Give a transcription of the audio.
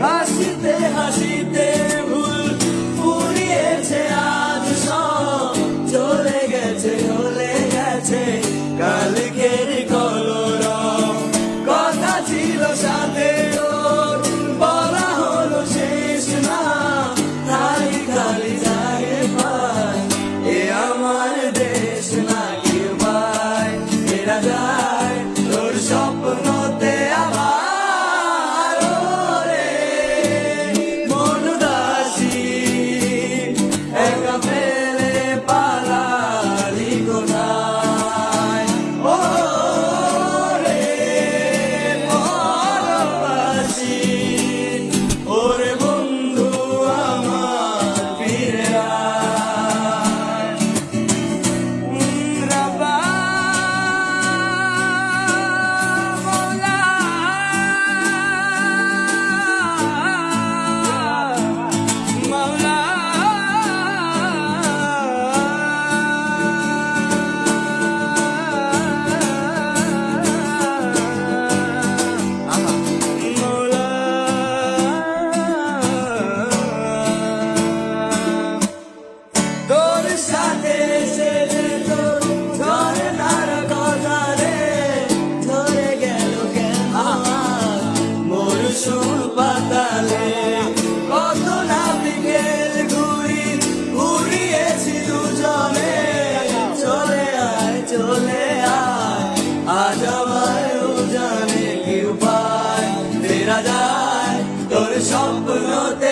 হাসিতে হাসিতে ভুল পুড়িয়েছে আজ সব চলে গেছে কালকের কলরব কথা ছিল সাথে তোর বলা হলো শেষ না খালি খালি জাগে পায় এ আমার দেশ না কেউ পায় ফেরা যায় তোর স্বপ্নতে আবার ওরে মন উদাসী একা ফেলে পালালি কোথায় ওরে পরবাসী ওরে বন্ধু আমার ফিরে আয় রাব্বা মওলা মওলা তোর সাথে এসে তোর ঝরনার কথা রে ধরে গেল কেন মরশুম পাতালে কত না বিকেল ঘুরিয়েছি দুজনে চলে আয় আজ আমার জানে কেউ পায় ফেরা যায় তোর স্বপ্নতে